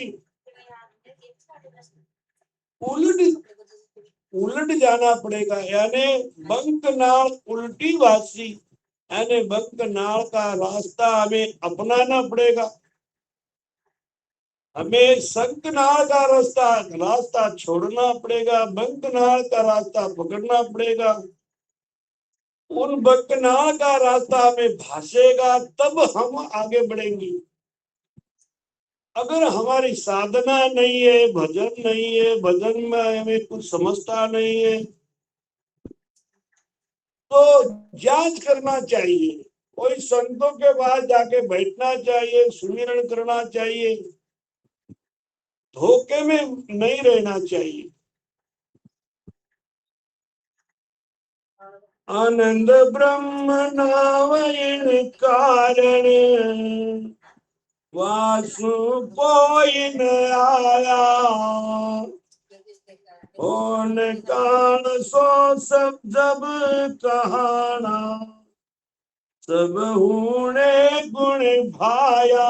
उलट उलट जाना पड़ेगा, यानी बंक नाल उल्टी भासी, यानी बंक नाल का रास्ता हमें अपनाना पड़ेगा। हमें संकनाल का रास्ता छोड़ना पड़ेगा, बंकनाल का रास्ता पकड़ना पड़ेगा। उन बंकनाल का रास्ता हमें भासेगा तब हम आगे बढ़ेंगे। अगर हमारी साधना नहीं है, भजन नहीं है, भजन में हमें कुछ समझता नहीं है, तो जांच करना चाहिए, कोई संतों के पास जाके बैठना चाहिए, सुमिरन करना चाहिए, धोखे में नहीं रहना चाहिए। आनंद ब्रह्म नावयन कारण, वासु कोइन आया। कौन कान सो सब जब कहाना, सब हुणे गुण भाया।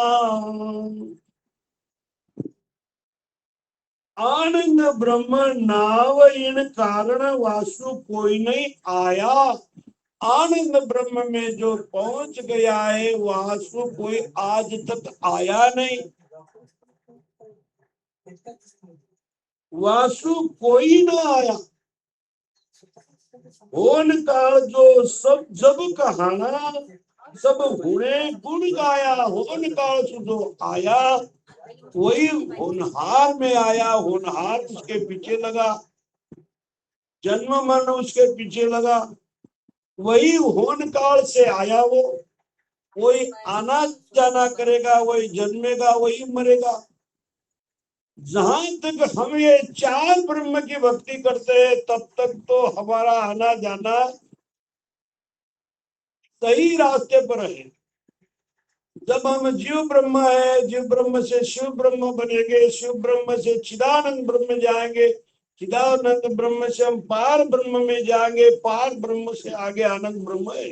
आनंद ब्रह्म नाव इन कारण, वासु कोई नहीं आया। आनंद ब्रह्म में जो पहुंच गया है, वासु कोई आज तक आया नहीं। वासु कोई ना आया। होन काल जो सब जब कहाना, सब हुणे गुण गाया। होन काल जो आया वही होनहार में आया, होनहार उसके पीछे लगा, जन्म मरण उसके पीछे लगा, वही होन काल से आया। वो वही आना जाना करेगा, वही जन्मेगा, वही मरेगा। जहां तक हम ये चार ब्रह्म की भक्ति करते हैं तब तक तो हमारा आना जाना सही रास्ते पर है। जब हम जीव ब्रह्म है, जीव ब्रह्म से शिव ब्रह्म बनेंगे, शिव ब्रह्म से चिदानंद ब्रह्म जाएंगे, चिदानंद ब्रह्म से हम पार ब्रह्म में जाएंगे, पार ब्रह्म से आगे आनंद ब्रह्म है।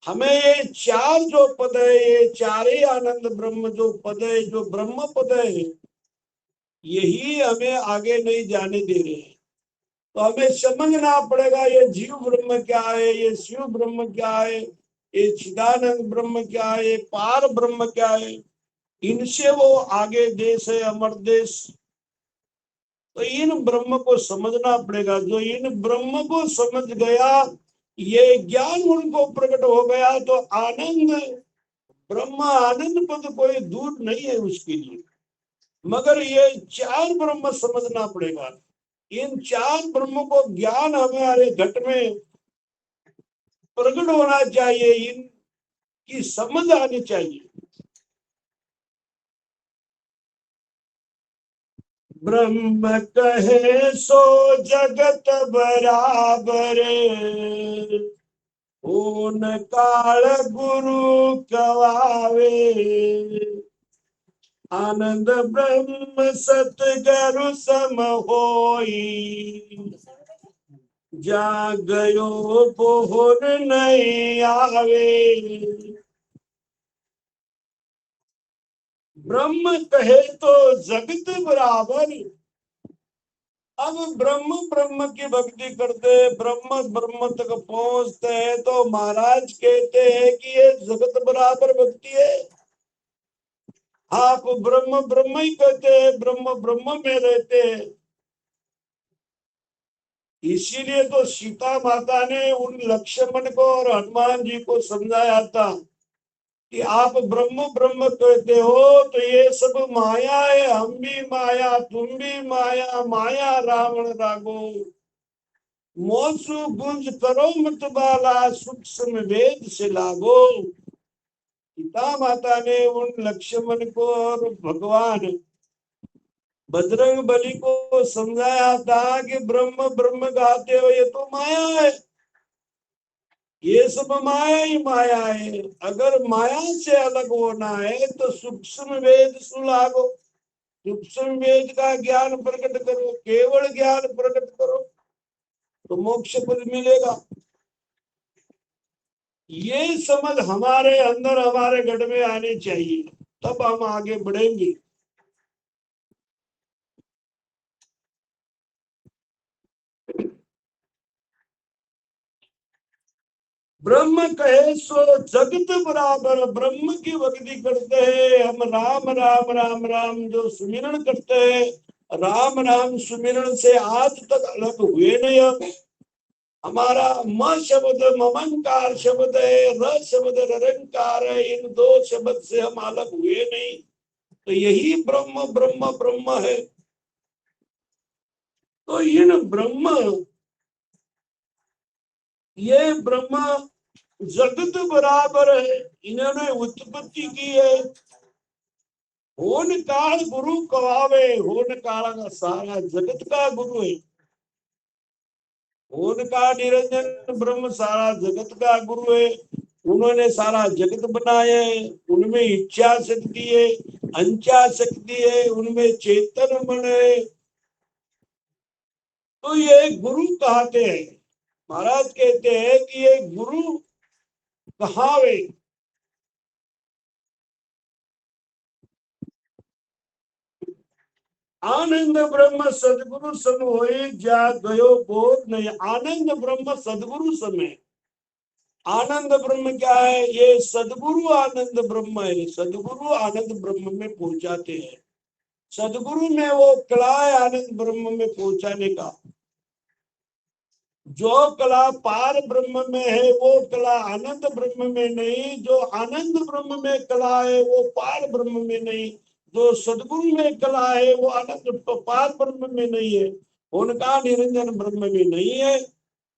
हमें ये चार जो पद है, ये चार ही आनंद ब्रह्म जो पद है, जो ब्रह्म पद है, यही हमें आगे नहीं जाने दे रहे हैं। तो हमें समझना पड़ेगा ये जीव ब्रह्म क्या है, ये शिव ब्रह्म क्या है, ये चिदानंद ब्रह्म क्या है, पार ब्रह्म क्या है। इनसे वो आगे देश है अमर देश। तो इन ब्रह्म को समझना पड़ेगा। जो इन ब्रह्म को समझ गया, ये ज्ञान उनको प्रकट हो गया, तो आनंद ब्रह्म आनंद पद कोई दूर नहीं है उसके लिए। मगर ये चार ब्रह्म समझना पड़ेगा। इन चार ब्रह्म को ज्ञान हमारे घट में प्रकट होना चाहिए, इनकी समझ आनी चाहिए। ब्रह्म कहे सो जगत बराबर, ऊन काल गुरु कवावे। आनंद ब्रह्म सतगुरु सम होई, जा गयो बोहर नहीं आवे। ब्रह्म कहे तो जगत बराबर। अब ब्रह्म ब्रह्म की भक्ति करते, ब्रह्म ब्रह्म तक पहुंचते हैं, तो महाराज कहते हैं कि ये जगत बराबर भक्ति है। आप ब्रह्म ब्रह्म ही कहते हैं, ब्रह्म ब्रह्म में रहते हैं। इसीलिए तो सीता माता ने उन लक्ष्मण को और हनुमान जी को समझाया था कि आप ब्रह्म ब्रह्म कहते हो तो ये सब माया है, हम भी माया, तुम भी माया, माया रावण रागो, मोसु गुंज करो मत बाला, सूक्ष्म वेद से लागो। सीता माता ने उन लक्ष्मण को और भगवान बजरंग बली को समझाया था कि ब्रह्म ब्रह्म गाते हो ये तो माया है, ये सब माया ही माया है। अगर माया से अलग होना है तो सूक्ष्म वेद सुलागो, सूक्ष्म वेद का ज्ञान प्रकट करो, केवल ज्ञान प्रकट करो तो मोक्ष पद मिलेगा। ये समझ हमारे अंदर, हमारे गढ़ में आनी चाहिए, तब हम आगे बढ़ेंगे। ब्रह्म कहे सो जगत बराबर, ब्रह्म की भक्ति करते हैं हम, राम राम राम राम जो सुमिरन करते हैं, राम राम सुमिरन से आज तक अलग हुए नहीं हम। हमारा म शब्द ममंकार शब्द है, र शब्द रंकार है, इन दो शब्द से हम अलग हुए नहीं, तो यही ब्रह्म ब्रह्म ब्रह्म है। तो इन ब्रह्म, ये ब्रह्म जगत बराबर है, इन्होंने उत्पत्ति की है। होन काल गुरु कवावे, होन काल का सारा जगत का गुरु है। होन का निरंजन ब्रह्म सारा जगत का गुरु है। उन्होंने सारा जगत बनाया है, उनमें इच्छा शक्ति है, अंचा शक्ति है, उनमें चेतन मन है, तो ये गुरु कहते हैं। महाराज कहते हैं कि ये गुरु कहावे। आनंद ब्रह्म सदगुरु सम होए, जा गयो बोध नहीं। आनंद ब्रह्म सदगुरु समय, आनंद ब्रह्म क्या है? ये सदगुरु आनंद ब्रह्म है। सदगुरु आनंद ब्रह्म में पहुंचाते हैं। सदगुरु में वो कला है आनंद ब्रह्म में पहुंचाने का। जो कला पार ब्रह्म में है वो कला आनंद ब्रह्म में नहीं, जो आनंद ब्रह्म में कला है वो पार ब्रह्म में नहीं, जो सदगुरु में कला है वो आनंद पार ब्रह्म में नहीं है, उनका निरंजन ब्रह्म में नहीं है।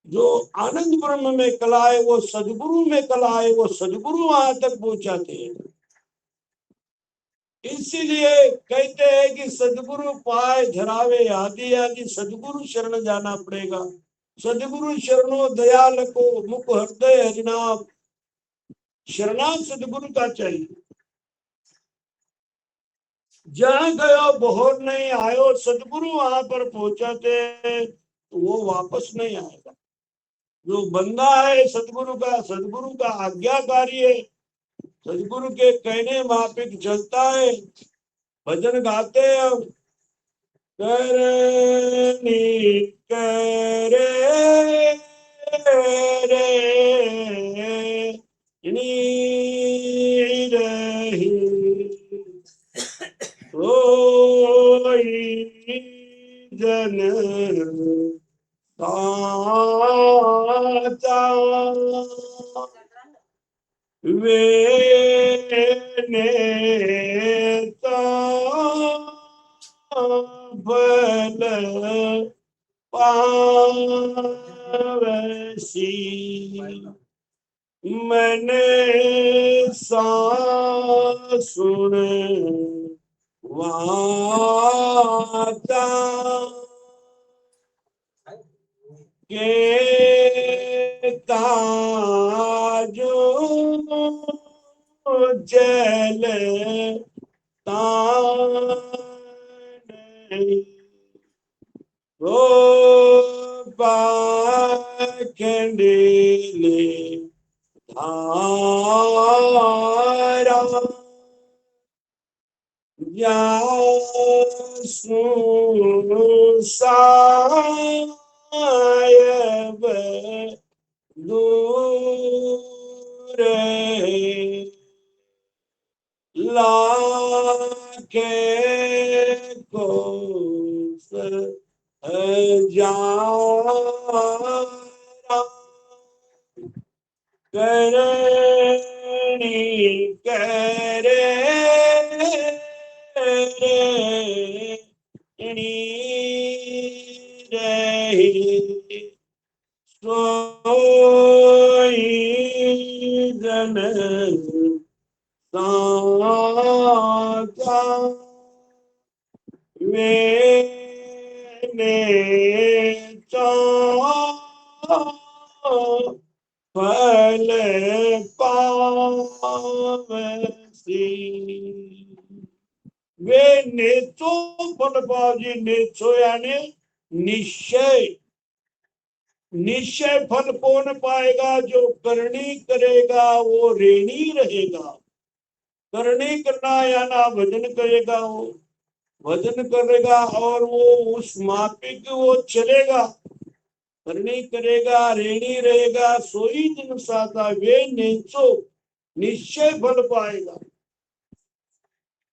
जो आनंद ब्रह्म में कला है वो सदगुरु में कला है, वो सदगुरु वहां तक पहुंचाते हैं। इसीलिए कहते हैं कि सदगुरु पाए धरावे आदि आदि, सदगुरु शरण जाना पड़ेगा। सदगुरु शरणो दयाल को, मुख हृदय हरिनाम, शरणा सदगुरु का चाहिए। जहां गयो बहुत नहीं आयो, सदगुरु वहां पर पहुंचाते हैं तो वो वापस नहीं आएगा। जो बंदा है सदगुरु का, सदगुरु का आज्ञाकारी है, सदगुरु के कहने माफिक चलता है। भजन गाते हैं हम, करनी करे रे रही कोई जन साचा, वे नेता बल पावसी, मैंने सुन वाता के ताजो जल ओ बाखंडीले धारा, सायब दूर लाके कोस जारा करणी करे रही सोई जन साचा मैंने फल पावसी वे नेचो फल पावजी। नेचो यानी निश्चय। निश्चय फल कौन पाएगा? जो करनी करेगा वो ऋणी रहेगा। करनी करना याना भजन करेगा, वो भजन करेगा और वो उस मापिक वो चलेगा। करनी करेगा ऋणी रहेगा, सोई जन साधा वे नेचो निश्चय फल पाएगा।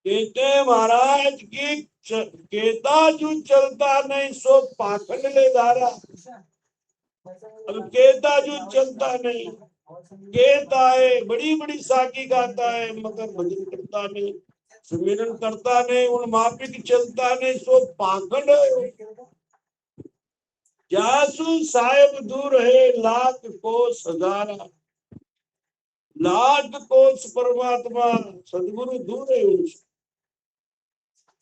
कहते महाराज की केता जो चलता नहीं सो पाखंड ले धारा। अब केता जो चलता नहीं, केता है बड़ी बड़ी साकी गाता है मगर भजन करता नहीं, सुमिरन करता नहीं, उन मापिक चलता नहीं सो पाखंड है। जासु साहेब दूर है लाख कोस हजारा। लाख कोस परमात्मा सदगुरु दूर है उनसे।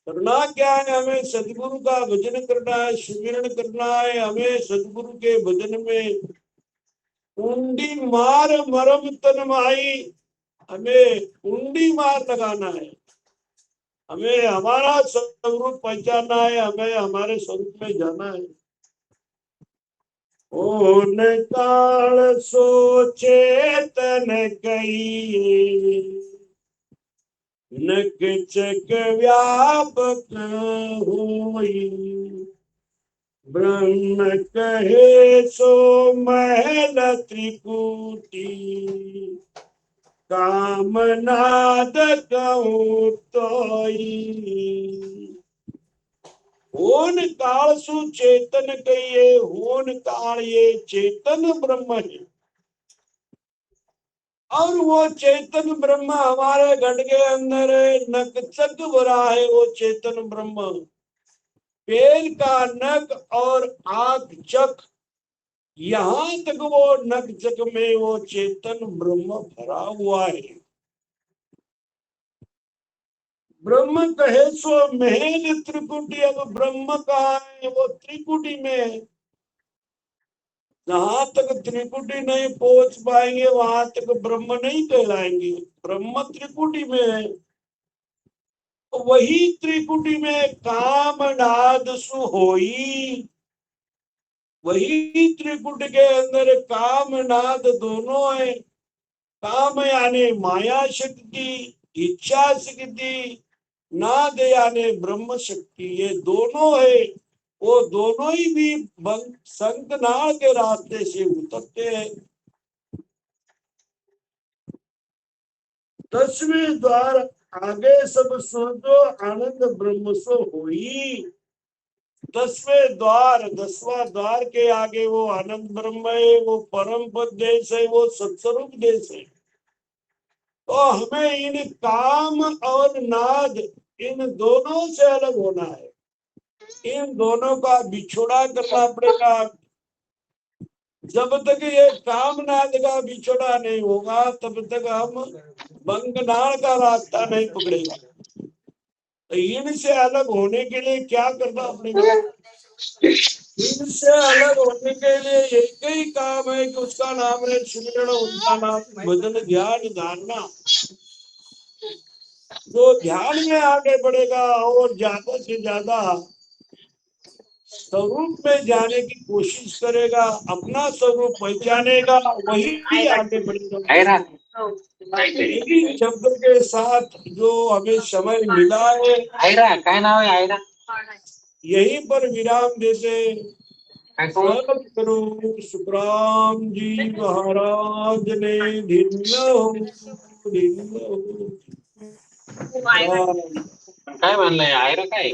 करना क्या है? हमें सदगुरु का भजन करना है, सुमिरन करना है। हमें सदगुरु के भजन में कुंडी मार मरम तन माई, हमें कुंडी मार लगाना है। हमें हमारा स्वरूप पहचानना है, हमें हमारे स्वरूप में जाना है। ओन काल सोचे तन कई, नक चक व्यापक होई। ब्रह्म कहे सो महल त्रिकुटी, कामनाद कहूं तोई। होन काल सु चेतन कहिए। होन काल ये चेतन ब्रह्म है, और वो चेतन ब्रह्म हमारे घट के अंदर नक चक भरा है। वो चेतन ब्रह्म पेड़ का नक और आग चक, यहाँ तक वो नक चक में वो चेतन ब्रह्म भरा हुआ है। ब्रह्म कहे सो महल त्रिकुटी। अब ब्रह्म कहाँ है? वो त्रिकुटी में है। जहां तक त्रिकुटी नहीं पहुंच पाएंगे वहां तक ब्रह्म नहीं कहलाएंगे। ब्रह्म त्रिकुटी में है। वही त्रिकुटी में काम नाद सु होई। वही त्रिकुटी के अंदर काम नाद दोनों है। काम यानी माया शक्ति, इच्छा शक्ति, नाद यानी ब्रह्म शक्ति, ये दोनों है। वो दोनों ही भी संतनाल के रास्ते से उतरते हैं। 10वें द्वार आगे सब सोचो आनंद ब्रह्म सो होई। 10वें द्वार, 10वां द्वार के आगे वो आनंद ब्रह्म है, वो परम पद देश है, वो सत्स्वरूप देश है। तो हमें इन काम और नाद इन दोनों से अलग होना है। इन दोनों का बिछोड़ा करना पड़ेगा। जब तक ये काम नाद का बिछोड़ा नहीं होगा तब तक हम बंगनाल का रास्ता नहीं पकड़ेगा। तो इनसे अलग होने के लिए क्या करना पड़ेगा? इनसे अलग होने के लिए एक ही काम है कि उसका नाम है सुमिरन, उनका नाम भजन ध्यान धारणा। जो ध्यान में आगे बढ़ेगा और ज्यादा से ज्यादा स्वरूप में जाने की कोशिश करेगा, अपना स्वरूप पहचानेगा, वही आगे बढ़ेगा। इन्हीं शब्द के साथ जो हमें समय मिला है, काय नाव आहे आयरा? यहीं पर विराम देते। सतगुरु सुखराम जी महाराज ने धिन्नो धिन्नो। काय म्हणलंय आयरा? काय